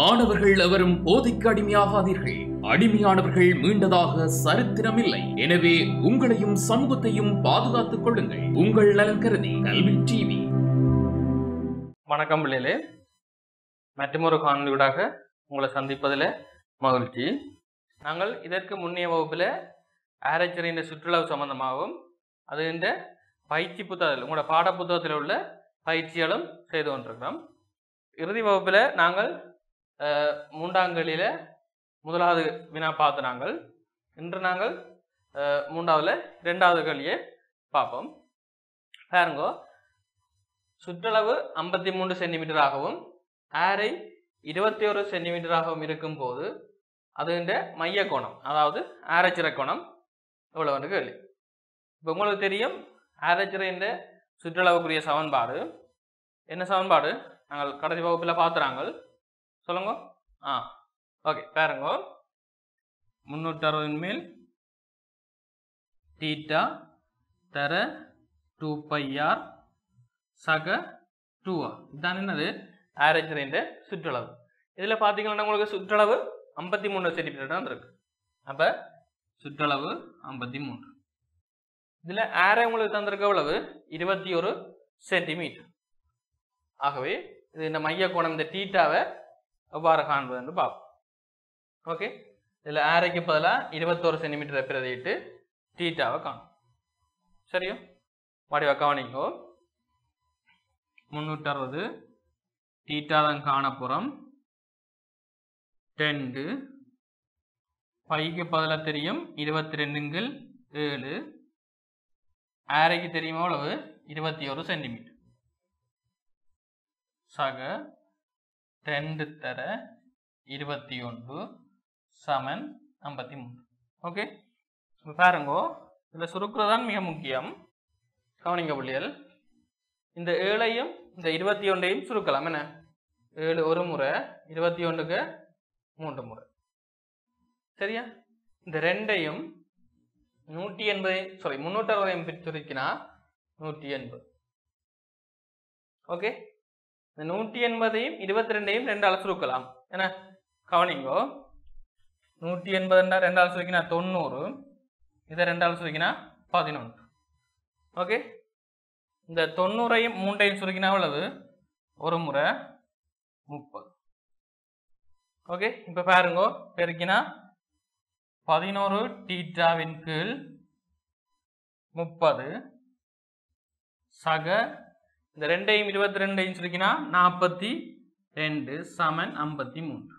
மாணவர்கள் எவரும் போதைக்கு அடிமையாகாதீர்கள். அடிமையானவர்கள் மீண்டதாக சரித்திரமில்லை. எனவே உங்களையும் சமூகத்தையும் பாதுகாத்துக் கொள்ளுங்கள். உங்கள் நலன் கருதி கல்வி டிவி. வணக்கம் பிள்ளைகளே, மற்றொரு காணொளியூடாக உங்களை சந்திப்பதில் மகிழ்ச்சி. நாங்கள் இதற்கு முன்னைய வகுப்பில் ஆராய்ச்சியின் சுற்றுலா சம்பந்தமாகவும் அது இந்த பயிற்சி புத்தகத்தில் உங்களோட பாட புத்தகத்தில் உள்ள பயிற்சிகளும் செய்து கொண்டிருக்கிறோம். இறுதி வகுப்பில் நாங்கள் மூன்றாங்கலில் முதலாவது வினா பார்த்து நாங்கள் இன்று நாங்கள் மூன்றாவதுல இரண்டாவது கேள்வியை பார்ப்போம். பாருங்கோ, சுற்றளவு 53 சென்டிமீட்டராகவும் ஆரை 21 சென்டிமீட்டராகவும் இருக்கும் போது அது இந்த மைய கோணம், அதாவது ஆரச்சிறை கோணம் எவ்வளவு கேள்வி. இப்போ உங்களுக்கு தெரியும் ஆரச்சிறையின் சுற்றளவுக்குரிய சமன்பாடு என்ன சமன்பாடு நாங்கள் கடைசி வகுப்பில் பார்த்துறாங்க. சொல்லுங்க. ஓகே, பாருங்க. 360 மேல் தீட்டா தர 2πr சக 2r. இதுதான் என்னது ஆரச்சிறையின் சுற்றளவு. இதில் பார்த்தீங்கன்னா உங்களுக்கு சுற்றளவு 53 சென்டிமீட்டர் தான் இருக்கு. அப்போ சுற்றளவு 53. இதில் ஆரை உங்களுக்கு தந்திருக்க எவ்வளவு 21 சென்டிமீட்டர். ஆகவே இது இந்த மைய கோணம் இந்த தீட்டாவை எவ்வாறு காண்பது என்று பார்ப்போம். ஓகே, இதில் ஆரைக்கு பதிலாக 21 சென்டிமீட்டரை பிரதிட்டு தீட்டாவை காணும். சரியோ, வடிவ கவனிங்கோ. 360 தீட்டா தான் காணப்புறம் 2 பைக்கு பதிலாக தெரியும் 22/7. ஆரைக்கு தெரியுமா எவ்வளவு 21 சென்டிமீட்டர் சக 2 தர 21 சமன் 53. ஓகே, பாருங்கோ, இதில் சுருக்குறதான் மிக முக்கியம். கவனிங்க பிள்ளைகள், இந்த 7ஐயும் இந்த 21ஐயும் சுருக்கலாம். என்ன 7 ஒரு முறை, 21க்கு 3 முறை. சரியா, இந்த 2ஐயும் 360 பிரிச்சுருக்கினா 180. ஓகே, இந்த 180ஐயும் 22ஐயும் 2ஆல் சுருக்கலாம். என்ன கவனிங்கோ, 180 2ஆல் சுருக்கினா 90, இதை 2ஆல் சுருக்கினா 11. ஓகே, இந்த 90ஐயும் 3ஐயும் சுருக்கினா எவ்வளவு ஒரு முறை 30. ஓகே, இப்போ பாருங்கோ, பெருக்கினா 11 தீட்டாவின் கீழ் 30 சக இந்த 2ஐயும் 22ஐயும் சுருக்கினா 42 சமன் 53.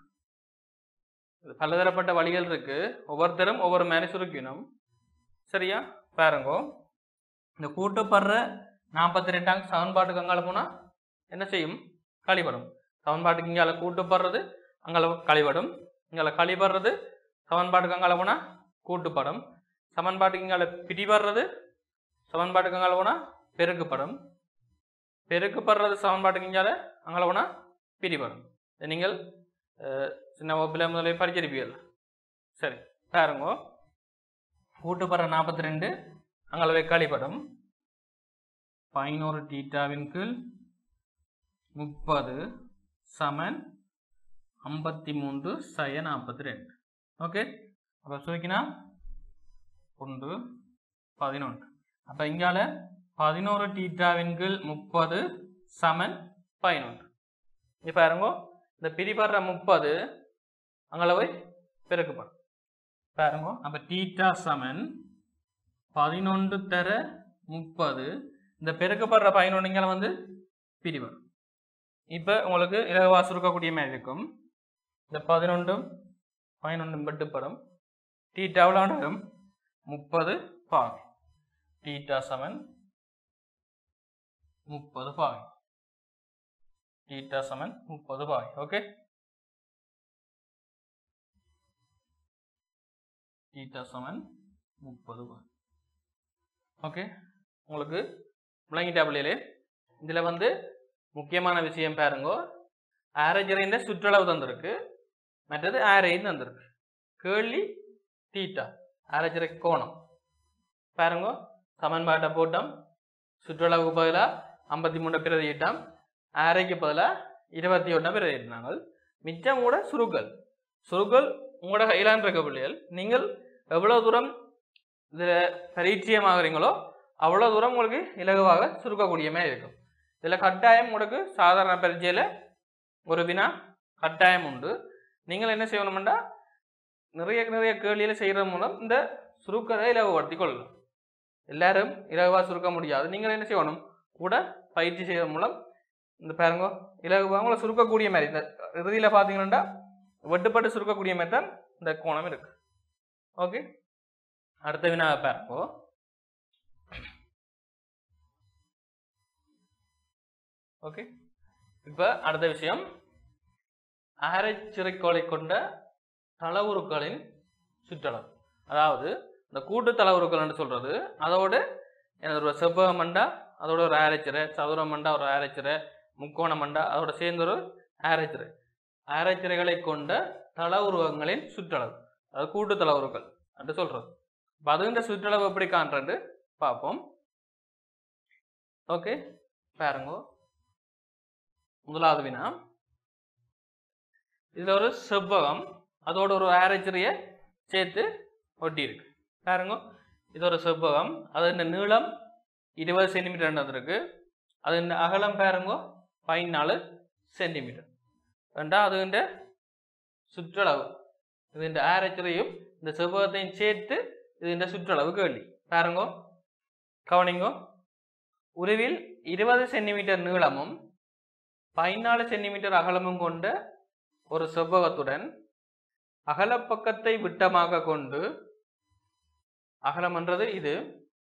பலதரப்பட்ட வழிகள் இருக்கு, ஒவ்வொருத்தரும் ஒவ்வொரு மாதிரி சுருக்கணும். சரியா, பாருங்கோ, இந்த கூட்டப்படுற 42 சமன்பாட்டுக்கு அங்கால போனா என்ன செய்யும் கழிபடும். சமன்பாட்டுக்கு இங்கால கூட்டுப்படுறது அங்கால கழிபடும், இங்கால கழிபடுறது சமன்பாட்டுக்கு அங்கால போனா கூட்டுப்படும், சமன்பாட்டுக்கு இங்கால பிரிபடுறது சமன்பாட்டுக்கு அங்கால போனா பெருக்குப்படும், பெருக்குப்படுறது சமன்பாட்டுக்கு இங்கால அங்கால போனா பிரிபடும். நீங்கள் சின்ன வகுப்பில் முதலே படிச்சிருப்பீர்கள். சரி, பாருங்க, கூட்டுப்படுற 42 அங்காலவே கழிபடும் 11 தீட்டாவின் கீழ் 30 சமன் 53 சய 42. ஓகே, அப்போ சுருக்கினா 1 11. அப்போ இங்கால 11 தீட்டாவின் கீழ் 30 சமன் 11. இப்போ பாருங்க, இந்த பிரிபடுற 30 அங்களவை பெருக்கப்படும். பாருங்க, அப்போ தீட்டா சமன் 11 தர 30, இந்த பெருக்கப்படுற 11 இங்கே வந்து பிரிபடும். இப்போ உங்களுக்கு இலவா சுருக்கக்கூடிய மாதிரி இருக்கும். இந்த 11 வெட்டுப்படும், தீட்டா எவ்வளோ வரும் 30 பாகை. தீட்டா சமன் 30 பாகை, தீட்டா சமன் 30 பாகை. ஓகே, தீட்டா சமன் 30 பாகை. ஓகே, உங்களுக்கு விளங்கிட்டா பிள்ளைகளே. இதில் வந்து முக்கியமான விஷயம் பாருங்கோ, ஆரச்சிறையின் சுற்றளவு தந்திருக்கு, மற்றது ஆரையும் தந்திருக்கு. கேள்வி தீட்டா ஆரச்சிறை கோணம். பாருங்க, சமன்பாட்டை போட்டோம், சுற்றளவுக்கு பதிலாக 53 பிரதியிட்டோம், ஆரைக்கு பதிலாக 21 பிரதியிட்டாங்க. மிச்சம் கூட சுருக்கல். சுருக்கல் உங்களோட கையிலான் இருக்க பிள்ளைகள் நீங்கள் எவ்வளவு தூரம் இதில் பரிச்சயமாகறீங்களோ அவ்வளோ தூரம் உங்களுக்கு இலகுவாக சுருக்கக்கூடிய மாதிரி இருக்கும். இதில் கட்டாயம் உங்களுக்கு சாதாரண பரீட்சையில் ஒரு வினா கட்டாயம் உண்டு. நீங்கள் என்ன செய்யணும்னா நிறைய கேள்வியில் செய்கிறது மூலம் இந்த சுருக்கத்தை இலகுபடுத்தி கொள்ளலாம். எல்லாரும் இலகுவாக சுருக்க முடியாது. நீங்கள் என்ன செய்யணும் கூட பயிற்சி செய்வதன் மூலம் இந்த பாருங்க இலகுவாக உங்களை சுருக்கக்கூடிய மாதிரி இந்த இறுதியில் பார்த்தீங்கன்னா வெட்டுப்பட்டு சுருக்கக்கூடிய மாதிரி தான் இந்த கோணம் இருக்கு. ஓகே, அடுத்த வினாவை பாருங்க. ஓகே, இப்போ அடுத்த விஷயம் ஆரைச்சிறைக்கோளை கொண்ட தளவுருக்களின் சுற்றளவு. அதாவது இந்த கூட்டு தளவுருக்கள் என்று சொல்றது அதோட ஒரு செவ்வக மண்டா அதோட ஒரு ஆரைச்சிறை, சதுர மண்டா ஒரு ஆரைச்சிறை, முக்கோண மண்டா அதோட சேர்ந்த ஒரு ஆரைச்சிறை. ஆரைச்சிறைகளை கொண்ட தளவுருவங்களின் சுற்றளவு அதாவது கூட்டு தளவுருக்கள் என்று சொல்றது. இப்போ அது இந்த சுற்றளவு எப்படி காண்றது பார்ப்போம். ஓகே, பாருங்க. முதலாவது வினா, இதுல ஒரு செவ்வகம் அதோட ஒரு ஆரைச்சிறைய சேர்த்து ஒட்டி இருக்கு. பாருங்க, இது ஒரு செவ்வகம், அது இந்த நீளம் 20 சென்டிமீட்டர் இருக்கு, அது இந்த அகலம் பாருங்க 14 சென்டிமீட்டர். அது இந்த சுற்றளவு, இது இந்த ஆரைச்சிறையும் இந்த செவ்வகத்தையும் சேர்த்து இது இந்த சுற்றளவு கேள்வி. பாருங்க, கவனிங்க. உருவில் 20 சென்டிமீட்டர் நீளமும் 14 சென்டிமீட்டர் அகலமும் கொண்ட ஒரு செவ்வகத்துடன் அகலப்பக்கத்தை விட்டமாக கொண்டு, அகலம் என்றது இது,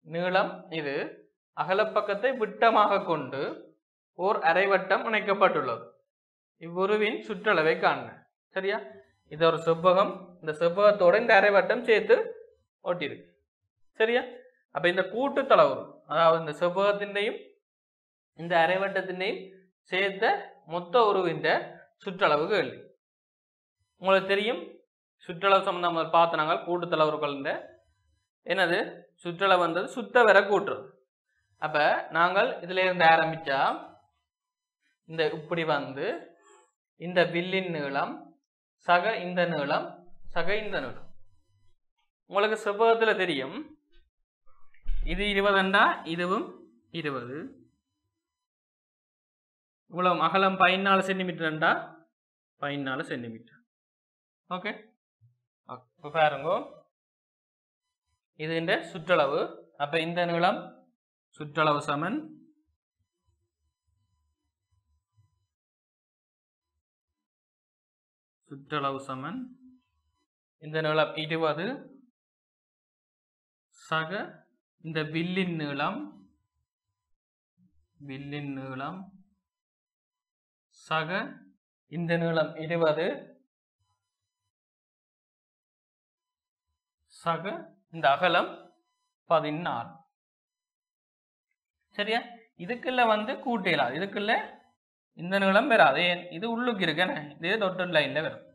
நீளம் இது, அகலப்பக்கத்தை விட்டமாக கொண்டு ஓர் அரைவட்டம் இணைக்கப்பட்டுள்ளது. இவ்வுருவின் சுற்றளவை காண்க. சரியா, இது ஒரு செவ்வகம், இந்த செவ்வகத்தோட இந்த அரைவட்டம் சேர்த்து ஒட்டியிருக்கு. சரியா, அப்ப இந்த கூட்டு தளவுரு அதாவது இந்த செவ்வகத்தின்றையும் இந்த அரைவட்டத்தின்றையும் சேர்த்த மொத்த உருவின் சுற்றளவு கேள்வி. உங்களுக்கு தெரியும் சுற்றளவு சம்பந்தமாக பார்த்து நாங்கள் கூட்டு தளவுருக்கள் என்னது சுற்றளவு வந்தது சுத்த வர கூட்டுறது. அப்ப நாங்கள் இதுல இருந்து ஆரம்பிச்சா இந்த இப்படி வந்து இந்த வில்லின் நீளம் சக இந்த நீளம் சக இந்த நீளம். உங்களுக்கு செவ்வகத்துல தெரியும் இது 20 இதுவும் 20, இவ்வளவு அகலம் 14 சென்டிமீட்டர் 14 சென்டிமீட்டர். ஓகே, இப்போ பாருங்க, இது இந்த சுற்றளவு. அப்ப இந்த நீளம் சுற்றளவு சமன் இந்த நீளம் 20 சக இந்த வில்லின் நீளம் சக இந்த நீளம் 20 சக இந்த அகலம் 14. சரியா, இதுக்குள்ள வந்து கூட்டலாம், இதுக்குள்ள இந்த நீளம் வராது, இது உள்ளுக்கு இருக்கு, இதே டொட்டல் லைன்ல வரும்.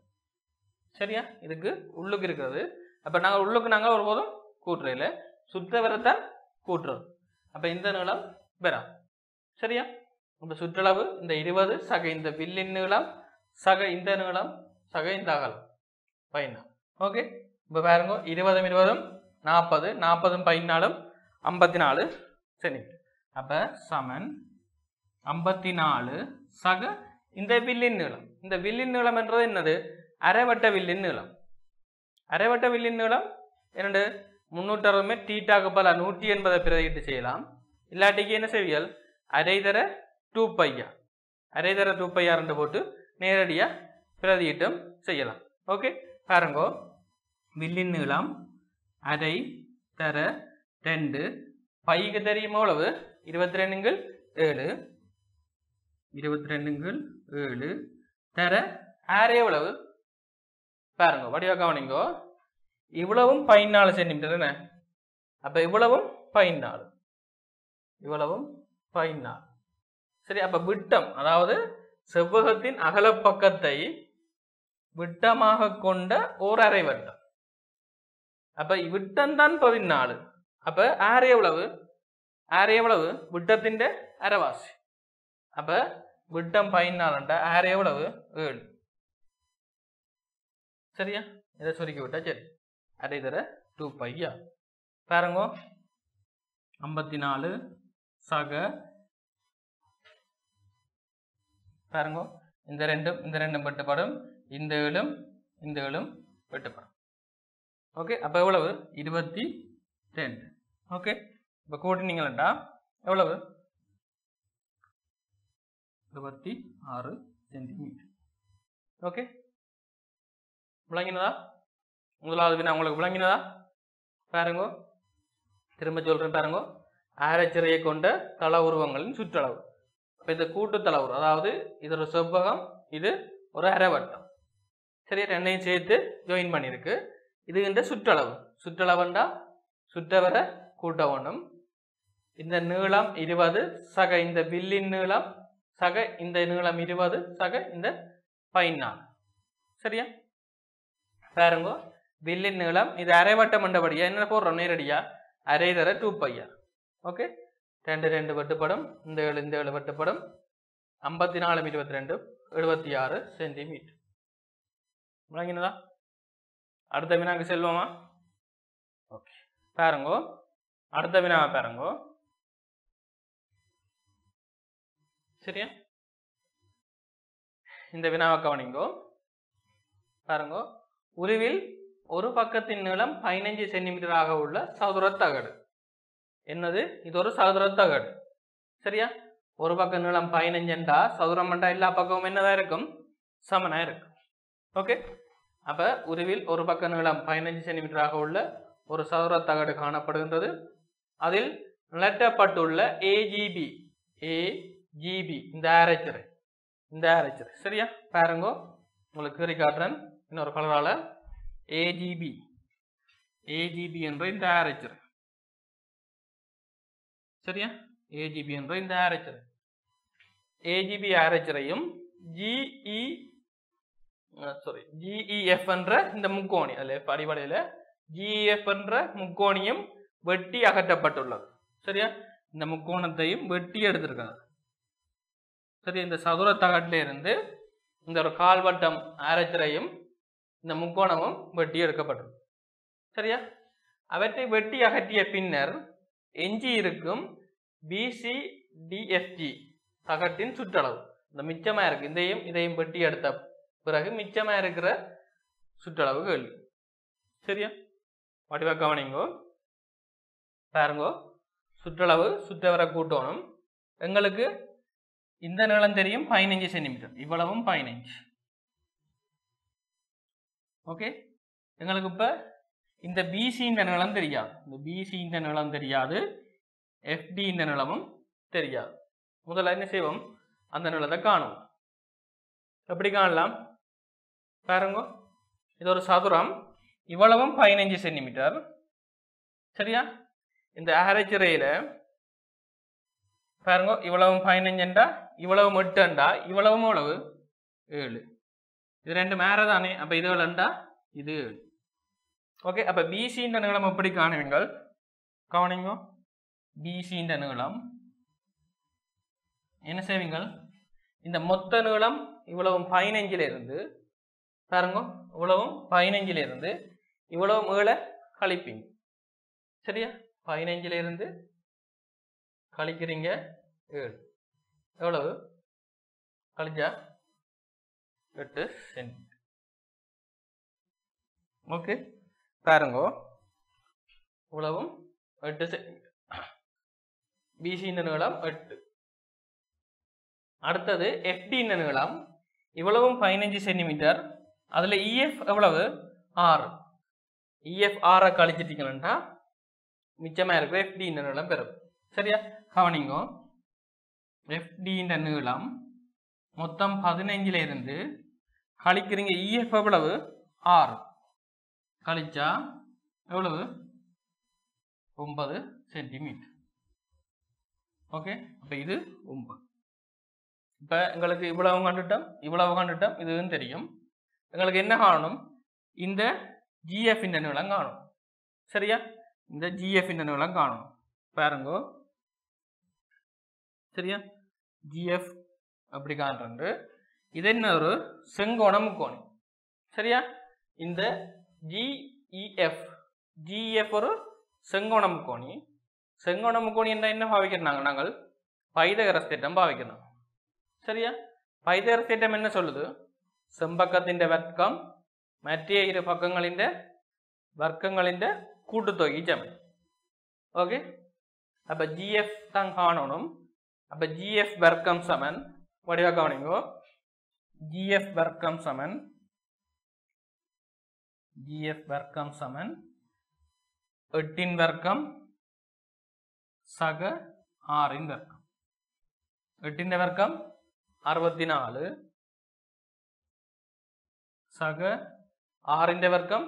சரியா, இதுக்கு உள்ளுக்கு இருக்கிறது. அப்ப நாங்கள் உள்ளுக்கு நாங்கள் ஒருபோதும் கூட்டுறதுல சுத்த வரத்தான் கூட்டுறது. அப்ப இந்த நீளம் வரா. சரியா, இப்ப சுற்றளவு இந்த 20 சக இந்த வில்லின் நீளம் சக இந்த நீளம் சக இந்த அகலம் 14. ஓகே, இப்ப பாருங்க 20 20 40 40 14 54 சென்டிமீட்டர். அப்ப சமன் 54 சக இந்த வில்லின் நீளம். இந்த வில்லின் நீளம் என்றது என்னது? அரைவட்ட வில்லின் நீளம். அரைவட்ட வில்லின் நீளம் என்னண்டு 360 தீட்டாக்கு பல 180 பிரதியிட்டு செய்யலாம். இல்லாட்டிக்கு என்ன செய்வியல் அரைதர 2πr அரைதர 2πr போட்டு நேரடியா பிரதியிட்டம் செய்யலாம். ஓகே, பாருங்க வில்லின் நீளம் அரை தர 2 பைக்கு தெரியும் எவ்வளவு 22 7 தர ஆறு எவ்வளவு பாருங்க, வடிவா கவனிங்கோ. இவ்வளவும் 14 சென்டிமீட்டர் என்ன? அப்ப இவ்வளவும் 14 இவ்வளவும் 14. சரி, அப்ப விட்டம் அதாவது செவ்வகத்தின் அகலப்பக்கத்தை விட்டமாக கொண்ட ஓர் அரை வட்டம். அப்ப விட்டம் தான் 14. அப்ப ஆறு எவ்வளவு? ஆறு எவ்வளவு? விட்டத்தின் அரைவாசி. அப்ப விட்டம் 14 ஆறு எவ்வளவு? 7. சரியா? இதை சுருக்கி விட்டா சரி. அரை தர 2 பையா பாருங்க 54 சக பாருங்க இந்த ரெண்டும் வெட்டுப்படும், இந்த 7 வெட்டுப்படும். ஓகே, அப்போ எவ்வளவு 22. ஓகே, இப்போ கூட்டினீங்களா எவ்வளவு 26 சென்டிமீட்டர். ஓகே, விளங்கினதா? முதலாவது வினா உங்களுக்கு விளங்கினதா? பாருங்க திரும்ப சொல்றேன் பாருங்க. ஆரச்சரையை கொண்ட தள உருவங்களின் சுற்றளவு. இப்போ இந்த கூட்டு தள உருவம், அதாவது இது ஒரு செவ்வகம், இது ஒரு அரைவட்டம். சரியா? ரெண்டையும் சேர்த்து ஜாயின் பண்ணியிருக்கு. இது இந்த சுற்றளவு. சுற்றளவுண்டா சுற்றவர கூட்ட வேணும். இந்த நீளம் 20 சக இந்த வில்லின் நீளம் சக இந்த நீளம் 20 சக இந்த 14. சரியா? பாருங்க வில்லின் நீளம் இது அரைவட்டம் என்றபடியா என்ன போடுறோம் நேரடியா அரை தர 2 பையா. ஓகே, 2 வெட்டுப்படும், இந்த 7 வெட்டுப்படும். 54 22 76 சென்டிமீட்டர். விளங்கினதா? அடுத்த வினாக்கு செல்வோமா? ஓகே, பாருங்க அடுத்த வினாவை பாருங்க. சரியா? இந்த வினாவை கவனிங்கோ. பாருங்க உருவில் ஒரு பக்கத்தின் நீளம் 15 சென்டிமீட்டராக உள்ள சதுர தகடு. என்னது? இது ஒரு சதுர தகடு. சரியா? ஒரு பக்கம் நீளம் 15 என்றா சதுரம் என்றா எல்லா பக்கமும் என்னதான் இருக்கும்? சமனா இருக்கும். ஓகே, அப்ப உருவில் ஒரு பக்க நீளம் 15 சென்டிமீட்டராக உள்ள ஒரு சதுர தகடு காணப்படுகின்றது. அதில் நிலட்டப்பட்டுள்ள ஏஜிபி இந்த ஆரச்சரை சரியா? பாருங்க உங்களுக்கு கீறி காட்டுறேன் இன்னொரு கலரால. ஏஜிபி என்ற இந்த ஆரச்சரை. சரியா? ஏஜிபி என்ற இந்த ஆரச்சரை. ஏஜிபி ஆரச்சரையும் ஜிஇஎஃப் என்ற இந்த முக்கோணி, அதில் அடிப்படையில் ஜிஇஎஃப் என்ற முக்கோணியும் வெட்டி அகற்றப்பட்டுள்ளது. சரியா? இந்த முக்கோணத்தையும் வெட்டி எடுத்திருக்காங்க. சரியா? இந்த சதுர தகட்டில இருந்து இந்த ஒரு கால்வட்டம் ஆரச்சரையும் இந்த முக்கோணமும் வெட்டி எடுக்கப்பட்டது. சரியா? அவற்றை வெட்டி அகற்றிய பின்னர் எஞ்சி இருக்கும் பிசிடிஎஃப்ஜி தகட்டின் சுற்றளவு. இந்த மிச்சமா இருக்கு, இதையும் வெட்டி எடுத்த பிறகு மிச்சமா இருக்கிற சுற்றளவு கேள்வி. சரியா? வடிவ கவனிங்கோ. பாருங்கோ சுற்றளவு சுற்றவர கூட்டணும். எங்களுக்கு இந்த நீளம் தெரியும் 15 சென்டிமீட்டர், இவ்வளவும் 15. ஓகே, எங்களுக்கு இப்ப இந்த பிசி இந்த நீளம் தெரியாது, எஃப்டி இந்த நீளமும் தெரியாது. முதல்ல என்ன செய்வோம்? அந்த நீளத்தை காணுவோம். எப்படி காணலாம்? பாருங்க இது ஒரு சதுரம், இவ்வளவும் 15 சென்டிமீட்டர். சரியா? இந்த ஆரச்சரையில பாருங்க இவ்வளவும் 15 என்றா இவ்வளவு 8 என்றா இவ்வளவும் எவ்வளவு 7. இது ரெண்டு மேற தானே, அப்ப இது எவ்வளவுண்டா இது 7. ஓகே, அப்ப பிசி இந்த நீளம் எப்படி காணுவீங்கள்? கவனிங்க, பிசி இந்த நீளம் என்ன செய்வீங்கள்? இந்த மொத்த நீளம் இவ்வளவும் 15ல இருந்து பாருங்க இவ்வளவும் 15ல இருந்து இவ்வளவும் 7 கழிப்பீங்க. சரியா? 15ல இருந்து கழிக்கிறீங்க 7, எவ்வளவு கழிச்சா 8 சென்டிமீட்டர். ஓகே, பாருங்க இவ்வளவும் 8 சென்டிமீட்டர். பிசி இந்த நீளம் 8. அடுத்தது எஃப்டி இந்த நீளம் இவ்வளவும் 15 சென்டிமீட்டர். அதுல இஎஃப் எவ்வளவு 6. இஎஃப் 6 கழிச்சிட்டீங்கன்னா மிச்சமா இருக்கிற எஃப்டி இந்த நீளம் பெறும். சரியா? கவனிங்க, எஃப்டி இந்த நீளம் மொத்தம் 15ல இருந்து கழிக்கிறீங்க இஎஃப் எவ்வளவு 6 கழிச்சா எவ்வளவு 9 சென்டிமீட்டர். ஓகே, அப்ப இது 9. இப்ப எங்களுக்கு இவ்வளவு கண்டுட்டோம், இதுவும் தெரியும். எங்களுக்கு என்ன காணணும்? இந்த ஜிஎஃப் இந்த நீளம் காணும். சரியா? இந்த ஜிஎஃப் இந்த நீளம் காணணும். பாருங்க, சரியா? ஜிஎஃப் அப்படி காண்றது. இது என்ன? ஒரு செங்கோண முக்கோணி. சரியா? இந்த GEF ஒரு செங்கோண முக்கோணி. செங்கோண முக்கோணி என்ற என்ன பாவிக்கிறாங்க நாங்கள் பைதகரஸ் தேற்றம் பாவிக்கிறோம். சரியா? பைதகரஸ் தேற்றம் என்ன சொல்லுது? செம்பக்கத்தின் வர்க்கம் மற்ற இரு பக்கங்களின் வர்க்கங்களின் கூட்டுத்தொகை சமன். ஓகே, அப்ப GF தான் காணணும். அப்ப GF வர்க்கம் சமன் வடிவா கவனிங்கோ. GF வர்க்கம் சமன் 8 வர்க்கம் சக 6 வர்க்கம். 8 வர்க்கம் 64 சக 6 வர்க்கம்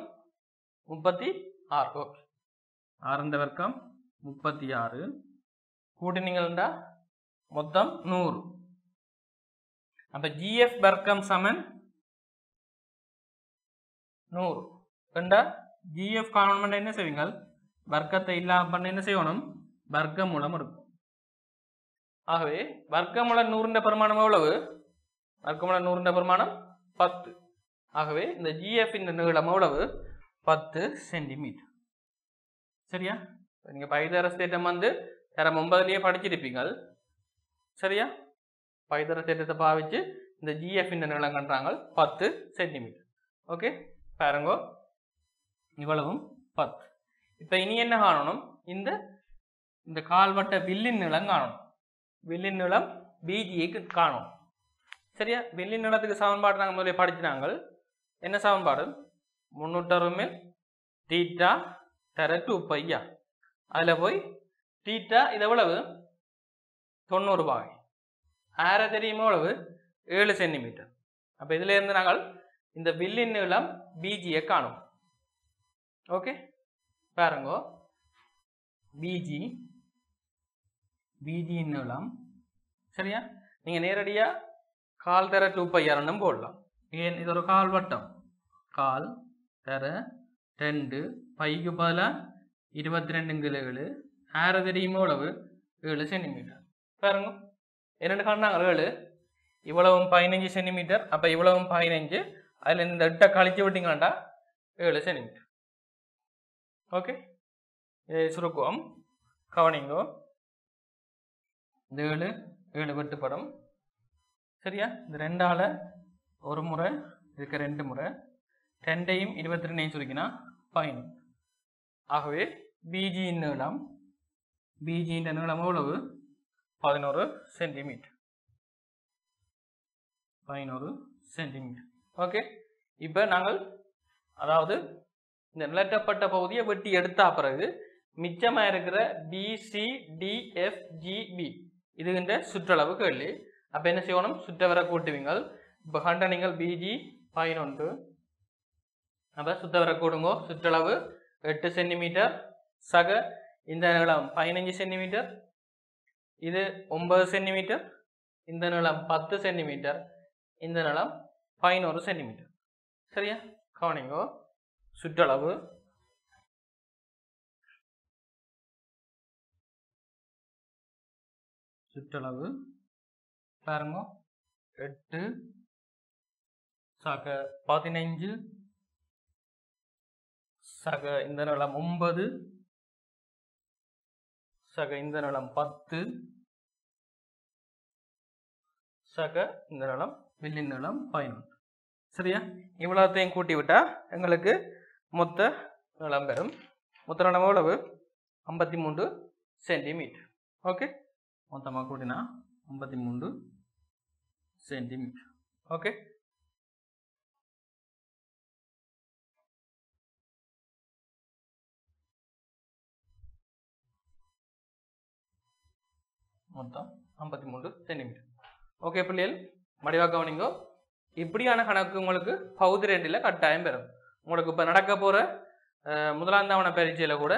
36. 6 வர்க்கம் 36 கூட்டினீங்கள்டா மொத்தம் 100. அப்ப GF வர்க்கம் சமன் 100. கண்டா GF காணணும் என்ன செய்வீங்க? வர்க்கத்தை இல்லாம பண்ண என்ன செய்யணும்? வர்க்கமூலம் இருக்கும். ஆகவே வர்க்கமூலம் 100 பெருமானம் எவ்வளவு? வர்க்கமூலம் 100 பெருமானம் 10. ஆகவே இந்த GF இன் நீளம் எவ்வளவு? 10 சென்டிமீட்டர். சரியா? நீங்க பைதகரஸ் தேற்றம் வந்து தரம் 9லயே படிச்சிருப்பீங்க. சரியா? பைதகரஸ் தேற்றத்தை பாவிச்சு இந்த GF இன் நீளம் கண்டாங்க 10 சென்டிமீட்டர். ஓகே, பாருங்க இவ்வளவும் 10. இப்ப இனி என்ன காணணும்? இந்த கால்வட்ட வில்லின் நீளம் காணணும். வில்லின் நீளம் BGக்கு காணணும். சரியா? வில்லின் நீளத்துக்கு சமன்பாடு நாங்கள் முதல்ல படிச்சினாங்க. என்ன சமன்பாடு? 360 தீட்டா தர 2π. அதுல போய் தீட்டா இது எவ்வளவு? 90 பாகை. ஆர தெரியுமா எவ்வளவு? 7 சென்டிமீட்டர். அப்ப இதுல இருந்து நாங்கள் இந்த வில்லின் நீளம் BGயை காணும். ஓகே, பாருங்க BG நீளம். சரியா? நீங்க நேரடியா கால் தர 2π போடலாம். ஏன் இது ஒரு கால் வட்டம். கால் தர 2 பைக்கு பதிலா 22 ஆர தெரியுமா எவ்வளவு? 7 சென்டிமீட்டர். பாருங்க என்னென்னு காணாங்க 7 இவ்வளவும் 15 சென்டிமீட்டர். அப்ப இவ்வளவும் 15. அதுல இந்த 8 கழிச்சு விட்டீங்களாண்டா 7 சென்டிமீட்டர். ஓகே, சுருக்கம் கவனிங்கோ. இந்த 7 வெட்டுப்படும். சரியா? இந்த 2ஆல ஒரு முறை இதுக்கு 2 முறை 2ஐயும் 22ஐயும் சுருக்கினா 15. ஆகவே BG நீளம் நீளம் எவ்வளவு? 11 சென்டிமீட்டர். 11 சென்டிமீட்டர். ஓகே, இப்ப நாங்கள் அதாவது இந்த நிலட்டப்பட்ட பகுதியை வெட்டி எடுத்த பிறகு மிச்சமா இருக்கிற BCDFGB இது இந்த சுற்றளவு கேள்வி. அப்ப என்ன செய்யணும்? சுற்றவரை கூட்டுவீங்க. இப்ப கண்ட நீங்கள் BG 11. அப்ப சுற்றவரை கூடுங்க. சுற்றளவு 8 சென்டிமீட்டர் சக இந்த நீளம் 15 சென்டிமீட்டர். இது 9 சென்டிமீட்டர். இந்த நீளம் 10 சென்டிமீட்டர். இந்த நீளம் 11 சென்டிமீட்டர். சரியா? கவனிங்கோ. சுற்றளவு பாருங்க 8 சக 15 சக இந்த நீளம் 9 சக இந்த நீளம் 10 சக இந்த நீளம் வில்லின் நீளம் 11. சரியா? இவ்வளோத்தையும் கூட்டி விட்டா எங்களுக்கு மொத்த நீளம் பெறும். மொத்த நீளம் எவ்வளவு? 53 சென்டிமீட்டர். ஓகே, மொத்தமாக கூட்டினா 53 சென்டிமீட்டர். ஓகே, மொத்தம் 53 சென்டிமீட்டர். ஓகே பிள்ளைகள், மடிவா கவனிங்கோ. இப்படியான கணக்கு உங்களுக்கு பகுதி 2ல் கட்டாயம் பெறும். உங்களுக்கு இப்போ நடக்க போகிற முதலாம் தவணை பரீட்சையில கூட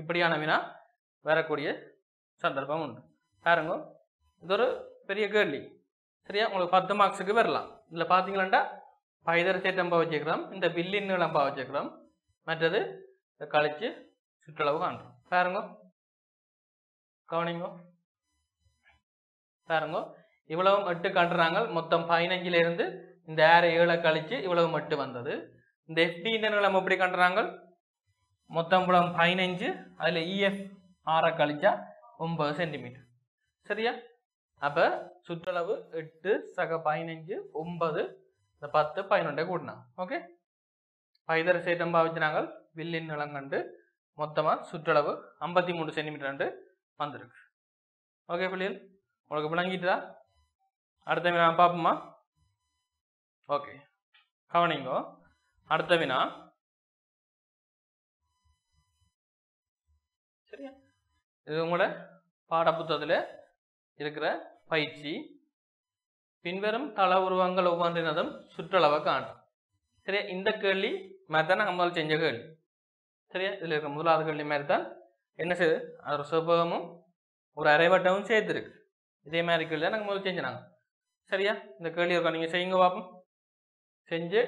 இப்படியான வினா வரக்கூடிய சந்தர்ப்பம் உண்டு. பாருங்க, இது ஒரு பெரிய கேள்வி. சரியா? உங்களுக்கு 10 மார்க்ஸுக்கு வரலாம். இதில் பார்த்தீங்களாண்டா பைதகரஸ் தேற்றம் பாவிச்சுக்கிறோம், இந்த வில்லின் நீளம் பாவிச்சுக்கிறோம், மற்றது கழிச்சு சுற்றளவு காண்றோம். பாருங்க, கவனிங்க. பாருங்க, இவ்வளவு 8 காட்டுறாங்க. மொத்தம் 15ல இருந்து இந்த 7 கழிச்சு இவ்வளவு 8 வந்தது. இந்த FD நீளம் எப்படி கண்டுறாங்க மொத்தம் புலம் 15 அதுல EF 6 கழிச்சா 9 சென்டிமீட்டர் சரியா அப்ப சுற்றளவு 8 சக 15 9 இந்த 10 11 கூட்டினா ஓகே பைதர சேட்டம் பாவிச்சாங்க வில்லின் நீளம் கண்டு மொத்தமா சுற்றளவு 53 சென்டிமீட்டர் வந்திருக்கு ஓகே பிள்ளைகள் உங்களுக்கு விளங்கிட்டா அடுத்த வினா பார்ப்போமா ஓகே கவனிங்கோ அடுத்த வினா சரியா இது உங்களோட பாடப்புத்தகத்தில் இருக்கிற பயிற்சி பின்வரும் தள உருவங்கள் ஒவ்வொன்றினதும் சுற்றளவை காணும் சரியா இந்த கேள்வி மாதிரி தான் நாங்கள் முதல் செஞ்ச கேள்வி சரியா இதில் இருக்க முதலாவது கேள்வி மாதிரி தான் என்ன செய்யுது அது ஒரு செவ்வகமும் ஒரு அரைவட்டமும் சேர்த்துருக்கு இதே மாதிரி கேள்வி தான் நாங்கள் முதல் செஞ்சாங்க சரியா இந்த கேள்வி இருக்கா நீங்கள் செய்யுங்க பார்ப்போம் செஞ்சு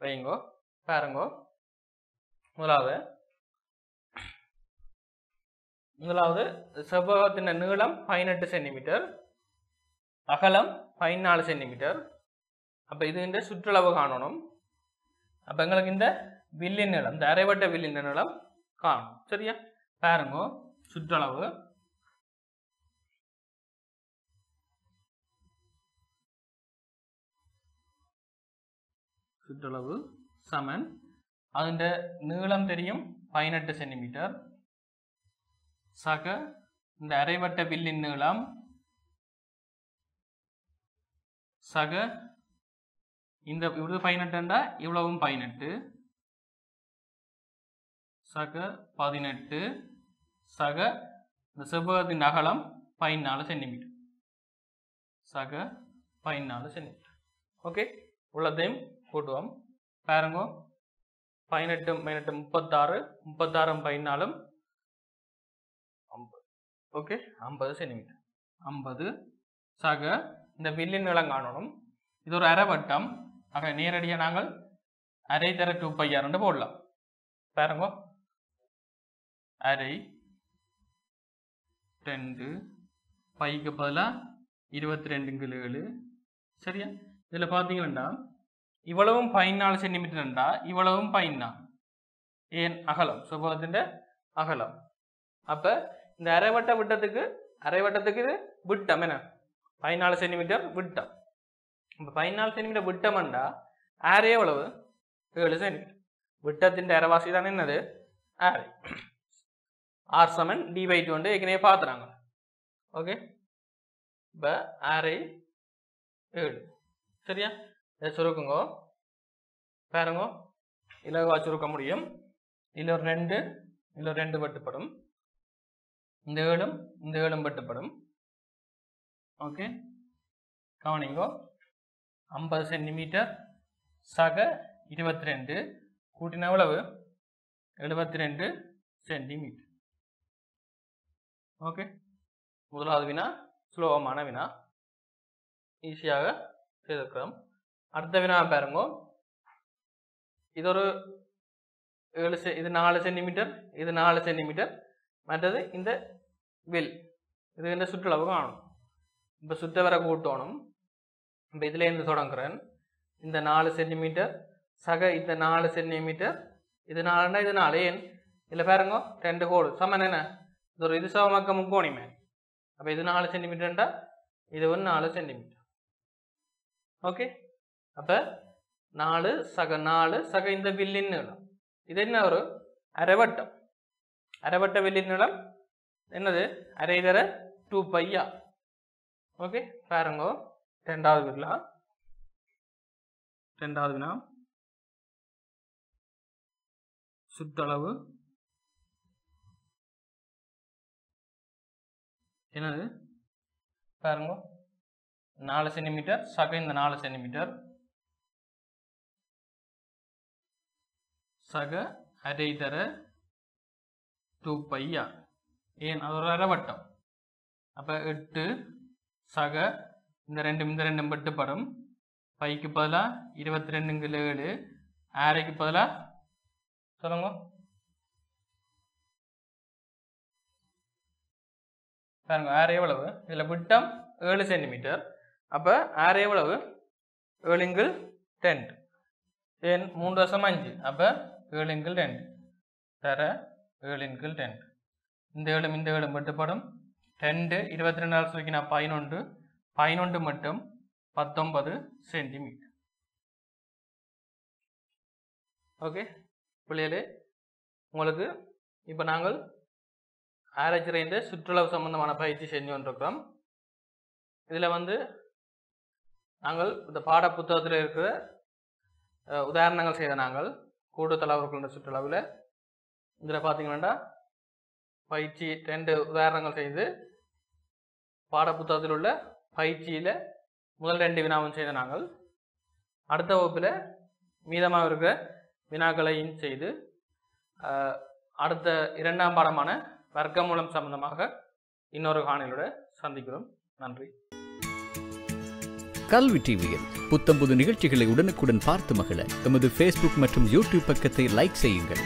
வைங்கோ பாருங்கோ முதலாவது செவ்வகத்தின் நீளம் 18 சென்டிமீட்டர் அகலம் 14 சென்டிமீட்டர் அப்போ இது இந்த சுற்றளவு காணணும் அப்போ எங்களுக்கு இந்த வில்லின் நீளம் இந்த அரைவட்ட வில்லின் நீளம் காணும் சரியா பாருங்க சுற்றளவு சமன் അതിന്റെ നീളം தெரியும் 18 சென்டிமீட்டர் சக இந்த அரைவட்ட வில்லின் நீளம் சக இந்த இவ்வளவு 18 இவ்வளவும் 18 சக 18 சக இந்த செவ்வகத்தின் அகலம் 14 சென்டிமீட்டர் சக 14 சென்டிமீட்டர் ஓகே உள்ளதையும் கூட்டுவோம் பாருங்க 18 36 36 14 50 ஓகே 50 சென்டிமீட்டர் 50 சக இந்த வில்லின் நீளம் காணணும் இது ஒரு அரைவட்டம் ஆக நேரடியாக நாங்கள் அரை தர 2πr என்று போடலாம் பாருங்க அரை 2 பைக்கு பதிலாக 22 சரியா இதில் பார்த்தீங்கன்னா இவ்வளவும் 14 சென்டிமீட்டர் இவ்வளவும் 14 ஏன் அகலம் செவ்வகத்தின் அகலம் அப்ப இந்த அரைவட்டத்துக்கு இது விட்டம் என்ன 14 சென்டிமீட்டர் விட்டம் இப்போ 14 சென்டிமீட்டர் விட்டம்ண்டா ஆரே எவ்வளவு 7 சென்டிமீட்டர் விட்டத்தின் அரைவாசி தான் என்னது ஆரே ஆர் சமன் d/2 வந்து ஏற்கனவே பார்த்துறாங்க ஓகே இப்போ ஆரே 7 சரியா இதை சுருக்குங்க பாருங்க இலகுவா சுருக்க முடியும் இதில் ஒரு 2 வெட்டுப்படும் இந்த ஏழும் வெட்டுப்படும் ஓகே கவனிங்கோ 50 சென்டிமீட்டர் சக 22 கூட்டின எவ்வளவு 72 சென்டிமீட்டர் ஓகே முதலாவது வினா சுலபமான வினா ஈஸியாக செய்திருக்கிறோம் அடுத்த வினா பாருங்க இது ஒரு 7 இது 4 சென்டிமீட்டர் இது 4 சென்டிமீட்டர் மற்றது இந்த வில் இது இந்த சுற்றளவு காணும் இப்போ சுற்ற வர கூட்டணும் இப்போ இதுலேருந்து தொடங்குறேன் இந்த 4 சென்டிமீட்டர் சக இந்த 4 சென்டிமீட்டர் இது 4 இது 4 ஏன் இதில் பாருங்க 2 கோடு சமன் என்ன இது ஒரு இது சமமாக்க முக்கோணிமே அப்போ இது 4 சென்டிமீட்டர்ண்டா இது ஒரு 4 சென்டிமீட்டர் ஓகே அப்போ 4 சக இந்த வில்லின் நீளம் இது என்ன ஒரு அரைவட்ட வில்லின் நீளம் என்னது அரை தர 2πr ஓகே பாருங்க ரெண்டாவது வினா சுற்றளவு என்னது பாருங்க 4 சென்டிமீட்டர் சக இந்த 4 சென்டிமீட்டர் சக அரை தர 2πr ஏன் அது ஒரு அரைவட்டம் அப்போ 8 சக இந்த ரெண்டும் வெட்டுப்படும் பைக்கு பதிலாக 22 7 ஆரைக்கு பதிலாக சொல்லுங்க பாருங்க ஆரை எவ்வளவு இதில் விட்டம் 7 சென்டிமீட்டர் அப்போ ஆரை எவ்வளவு 7 × 10 தென் 3.5 அப்போ 7 இன்கள் 2 தர 7 இன்கள் 2 இந்த ஏழும் வெட்டுப்படும் 2 22 சுருக்கினா 11 மட்டும் 19 சென்டிமீட்டர். ஓகே பிள்ளைகளே, உங்களுக்கு இப்போ நாங்கள் ஆராய்ச்சிறைந்த சுற்றுலா சம்பந்தமான பயிற்சி செஞ்சு கொண்டிருக்கிறோம். இதில் நாங்கள் இந்த பாட புத்தகத்தில் இருக்கிற உதாரணங்கள் செய்த நாங்கள் கூடுதலாக சுற்றுலாவில் இதில் பார்த்தீங்கன்னா பயிற்சி 2 உதாரணங்கள் செய்து பாட புத்தகத்தில் உள்ள பயிற்சியில் முதல் 2 வினாவும் செய்த நாங்கள் அடுத்த வகுப்பில் மீதமாக இருக்கிற வினாக்களையும் செய்து அடுத்த 2ஆம் பாடமான வர்க்கமூலம் சம்பந்தமாக இன்னொரு காணொளியோட சந்திக்கிறோம். நன்றி. கல்வி டிவியில் புத்தம்புது நிகழ்ச்சிகளை உடனுக்குடன் பார்த்து மகிழ எமது Facebook மற்றும் YouTube பக்கத்தை லைக் செய்யுங்கள்.